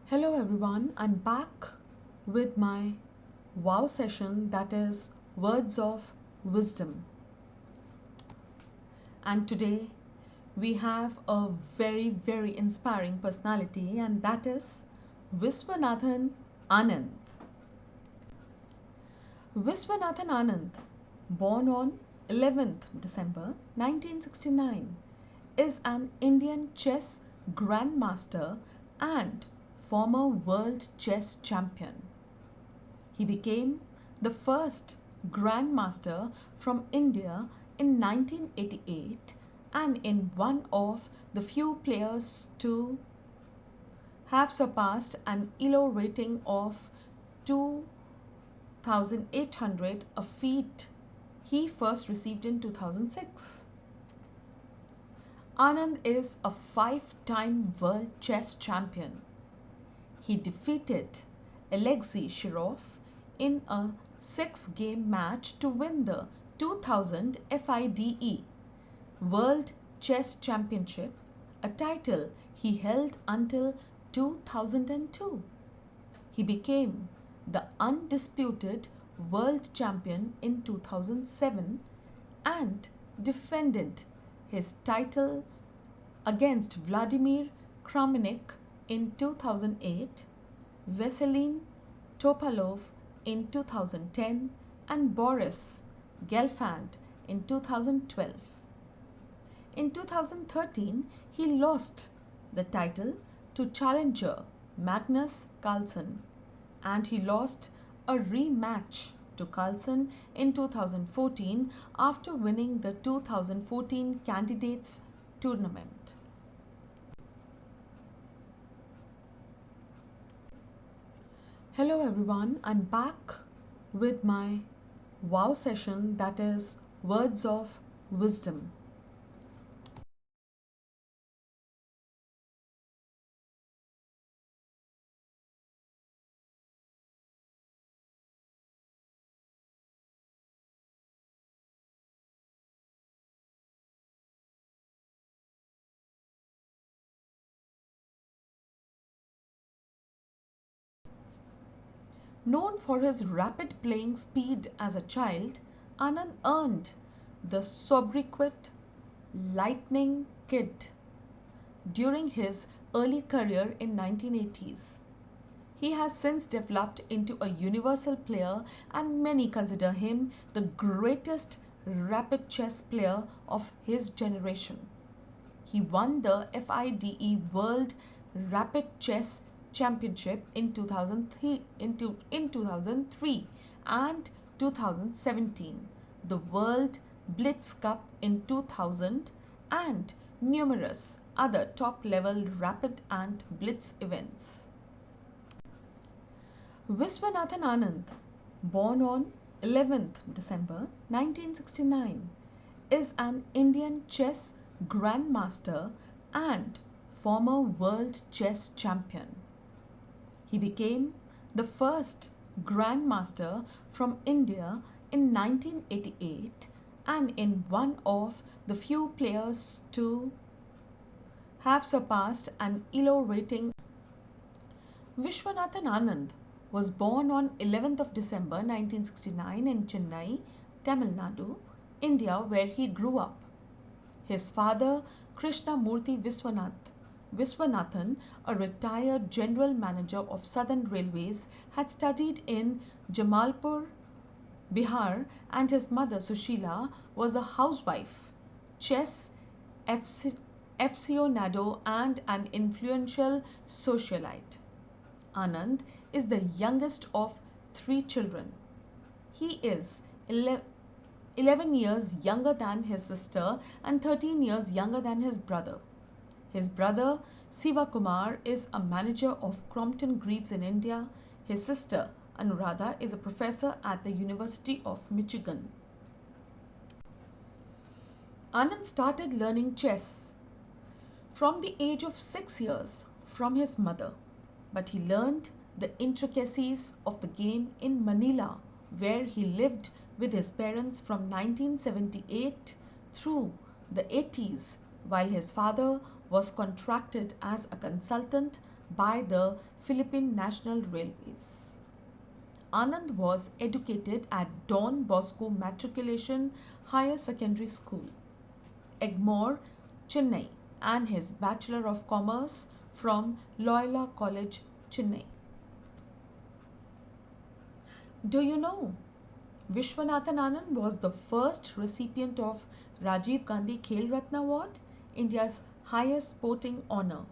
Hello everyone, I'm back with my wow session, that is Words of Wisdom. And today we have a very inspiring personality, and that is Viswanathan Anand. Viswanathan Anand, born on 11th December 1969, is an Indian chess grandmaster and former world chess champion. He became the first grandmaster from India in 1988 and in one of the few players to have surpassed an ELO rating of 2,800, a feat he first received in 2006. Anand is a five-time world chess champion. He defeated Alexei Shirov in a six-game match to win the 2000 FIDE World Chess Championship, a title he held until 2002. He became the undisputed world champion in 2007 and defended his title against Vladimir Kramnik in 2008, Veselin Topalov in 2010, and Boris Gelfand in 2012. In 2013, he lost the title to challenger Magnus Carlsen, and he lost a rematch to Carlsen in 2014 after winning the 2014 Candidates Tournament. Hello everyone, I'm back with my wow session, that is Words of Wisdom. Known for his rapid playing speed as a child, Anand earned the sobriquet Lightning Kid during his early career in 1980s. He has since developed into a universal player, and many consider him the greatest rapid chess player of his generation. He won the FIDE World Rapid Chess Championship in 2003 and 2017, the World Blitz Cup in 2000, and numerous other top-level rapid and blitz events. Viswanathan Anand, born on 11th December 1969, is an Indian chess grandmaster and former world chess champion. He became the first grandmaster from India in 1988 and in one of the few players to have surpassed an ELO rating. Viswanathan Anand was born on 11th of December 1969 in Chennai, Tamil Nadu, India, where he grew up. His father, Krishnamurthy Viswanathan, a retired general manager of Southern Railways, had studied in Jamalpur, Bihar, and his mother, Sushila, was a housewife, chess aficionado, and an influential socialite. Anand is the youngest of three children. He is 11 years younger than his sister and 13 years younger than his brother. His brother Sivakumar is a manager of Crompton Greaves in India. His sister Anuradha is a professor at the University of Michigan. Anand started learning chess from the age of 6 years from his mother, but he learned the intricacies of the game in Manila, where he lived with his parents from 1978 through the 80s, while his father was contracted as a consultant by the Philippine National Railways. Anand was educated at Don Bosco Matriculation Higher Secondary School, Egmore, Chennai, and his Bachelor of Commerce from Loyola College, Chennai. Do you know Viswanathan Anand was the first recipient of Rajiv Gandhi Khel Ratna Award, India's highest sporting honour.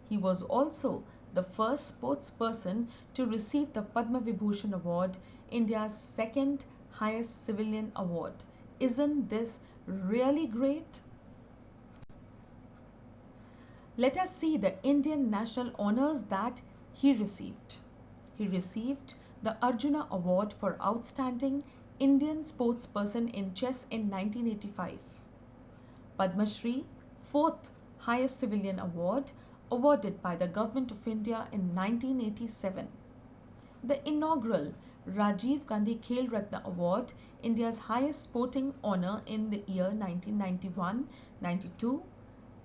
He was also the first sports person to receive the Padma Vibhushan Award, India's second highest civilian award. Isn't this really great? Let us see the Indian national honours that he received. He received the Arjuna Award for Outstanding Indian Sportsperson in Chess in 1985. Padma Shri, fourth highest civilian award, awarded by the Government of India in 1987. The inaugural Rajiv Gandhi Khel Ratna Award, India's highest sporting honour in the year 1991-92.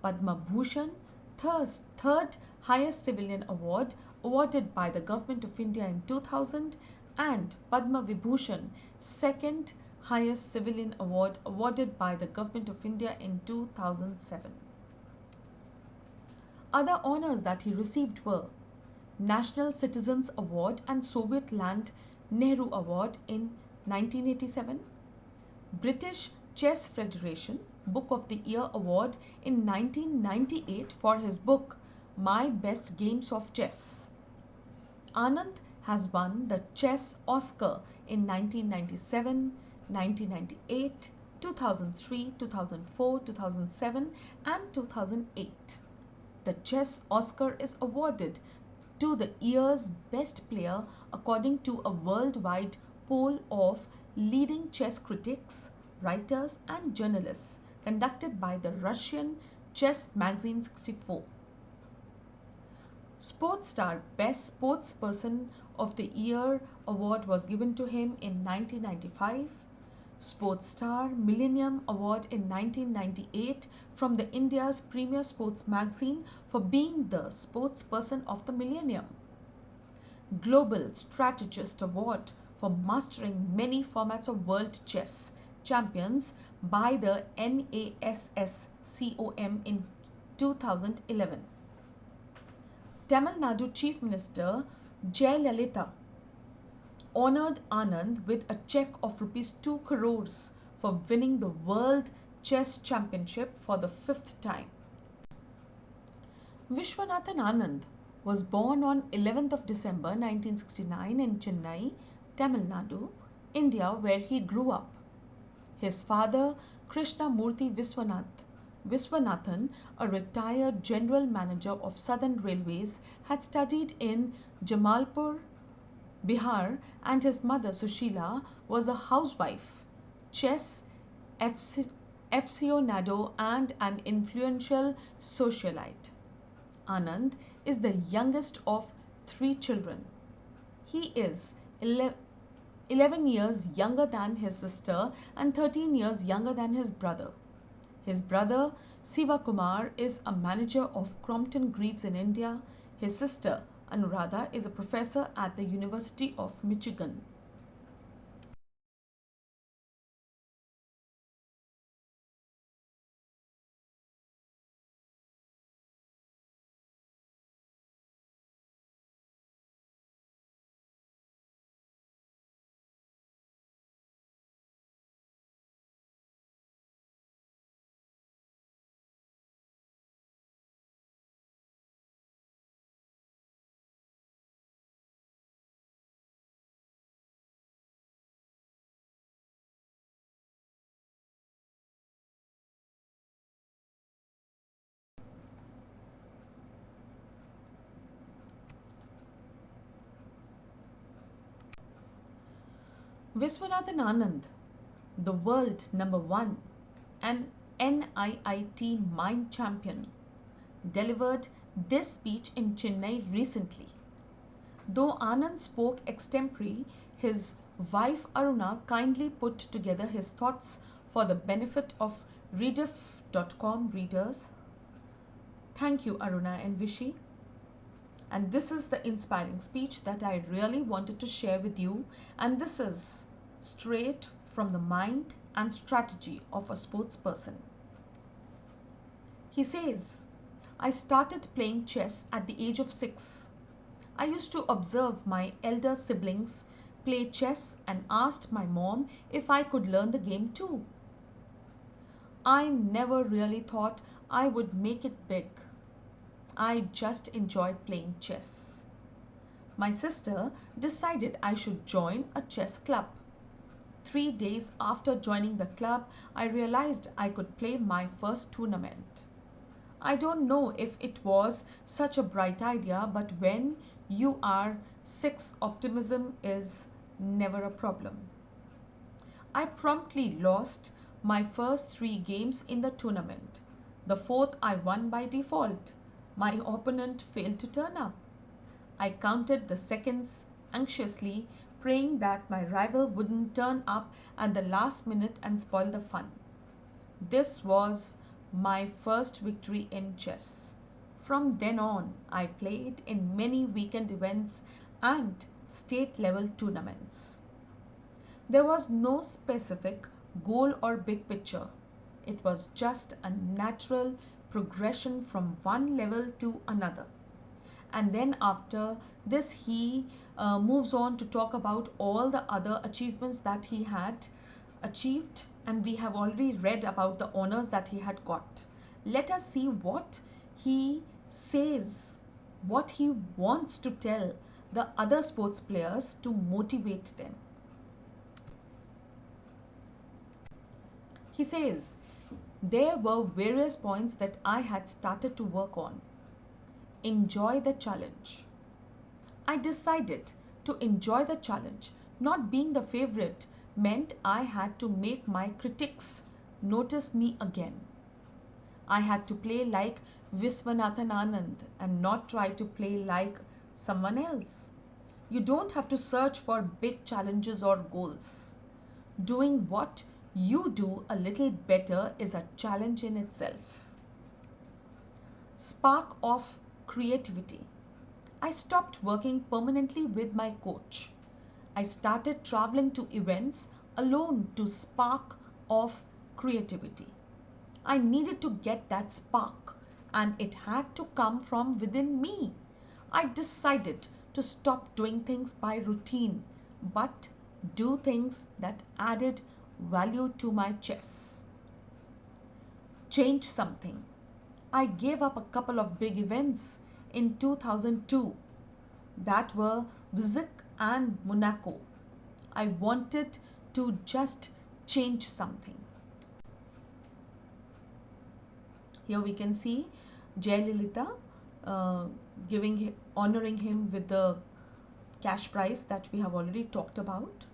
Padma Bhushan, third highest civilian award, awarded by the Government of India in 2000, and Padma Vibhushan, second highest civilian award, awarded by the Government of India in 2007. Other honours that he received were National Citizens Award and Soviet Land Nehru Award in 1987, British Chess Federation Book of the Year Award in 1998 for his book My Best Games of Chess. Anand has won the Chess Oscar in 1997, 1998, 2003, 2004, 2007 and 2008. The Chess Oscar is awarded to the year's best player according to a worldwide poll of leading chess critics, writers and journalists conducted by the Russian chess magazine 64. Sports Star Best Sportsperson of the Year award was given to him in 1995. Sports Star Millennium Award in 1998 from the India's premier sports magazine for being the sportsperson of the millennium. Global Strategist Award for mastering many formats of world chess champions by the NASSCOM in 2011. Tamil Nadu Chief Minister Jayalalitha honoured Anand with a cheque of Rs 2 crores for winning the World Chess Championship for the 5th time. Viswanathan Anand was born on 11th of December 1969 in Chennai, Tamil Nadu, India, where he grew up. His father, Krishna Murthy Viswanathan, a retired general manager of Southern Railways, had studied in Jamalpur, Bihar, and his mother, Sushila, was a housewife, chess aficionado, and an influential socialite. Anand is the youngest of 3 children. He is 11 years younger than his sister and 13 years younger than his brother. His brother, Siva Kumar, is a manager of Crompton Greaves in India. His sister, Anuradha, is a professor at the University of Michigan. Viswanathan Anand, the world number 1 and NIIT Mind Champion, delivered this speech in Chennai recently. Though Anand spoke extempore, his wife Aruna kindly put together his thoughts for the benefit of Rediff.com readers. Thank you, Aruna and Vishy. And this is the inspiring speech that I really wanted to share with you. And this is straight from the mind and strategy of a sports person. He says, I started playing chess at the age of 6. I used to observe my elder siblings play chess and asked my mom if I could learn the game too. I never really thought I would make it big. I just enjoyed playing chess. My sister decided I should join a chess club. 3 days after joining the club, I realized I could play my first tournament. I don't know if it was such a bright idea, but when you are 6, optimism is never a problem. I promptly lost my first 3 games in the tournament. The 4th I won by default. My opponent failed to turn up. I counted the seconds anxiously, praying that my rival wouldn't turn up at the last minute and spoil the fun. This was my first victory in chess. From then on, I played in many weekend events and state level tournaments. There was no specific goal or big picture. It was just a natural progression from one level to another. And then after this, he moves on to talk about all the other achievements that he had achieved, and we have already read about the honors that he had got. Let us see what he says, what he wants to tell the other sports players to motivate them. He says, there were various points that I had started to work on. Enjoy the challenge. I decided to enjoy the challenge. Not being the favorite meant I had to make my critics notice me again. I had to play like Viswanathan Anand and not try to play like someone else. You don't have to search for big challenges or goals. Doing what you do a little better is a challenge in itself. Spark of creativity. I stopped working permanently with my coach. I started traveling to events alone to spark of creativity. I needed to get that spark, and it had to come from within me. I decided to stop doing things by routine, but do things that added value to my chess. Change something. I gave up a couple of big events in 2002 that were Zurich and Monaco. I wanted to just change something. Here we can see Jayalalitha honoring him with the cash prize that we have already talked about.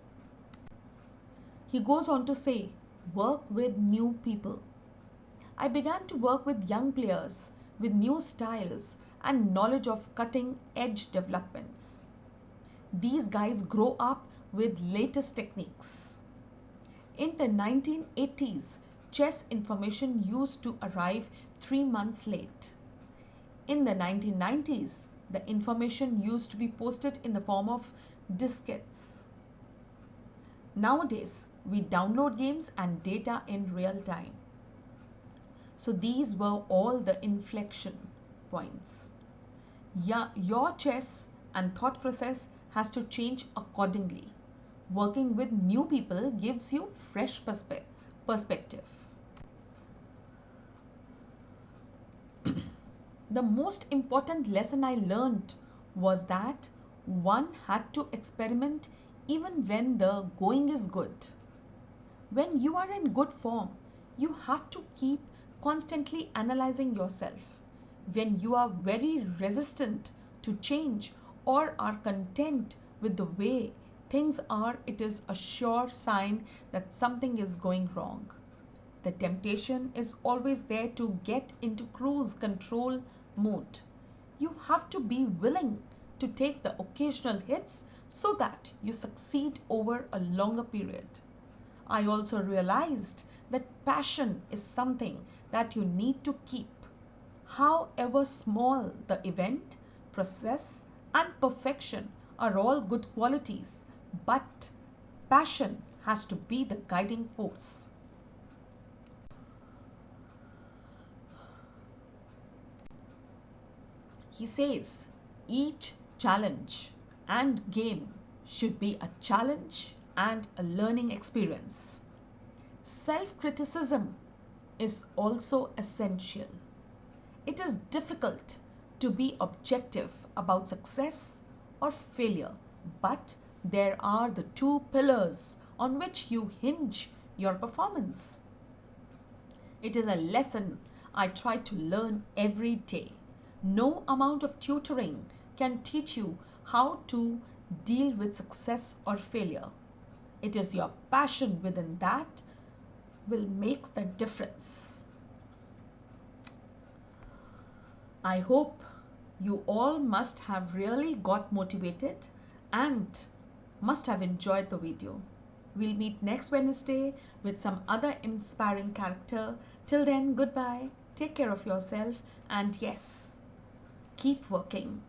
He goes on to say, work with new people. I began to work with young players with new styles and knowledge of cutting edge developments. These guys grow up with latest techniques. In the 1980s, chess information used to arrive 3 months late. In the 1990s, the information used to be posted in the form of diskettes. Nowadays, we download games and data in real time. So these were all the inflection points. Your chess and thought process has to change accordingly. Working with new people gives you fresh perspective. The most important lesson I learned was that one had to experiment even when the going is good. When you are in good form, you have to keep constantly analyzing yourself. When you are very resistant to change or are content with the way things are, it is a sure sign that something is going wrong. The temptation is always there to get into cruise control mode. You have to be willing to take the occasional hits so that you succeed over a longer period. I also realized that passion is something that you need to keep. However small the event, process and perfection are all good qualities, but passion has to be the guiding force. He says each challenge and game should be a challenge and a learning experience. Self-criticism is also essential. It is difficult to be objective about success or failure, but there are the two pillars on which you hinge your performance. It is a lesson I try to learn every day. No amount of tutoring can teach you how to deal with success or failure. It is your passion within that will make the difference. I hope you all must have really got motivated and must have enjoyed the video. We'll meet next Wednesday with some other inspiring character. Till then, goodbye. Take care of yourself and yes, keep working.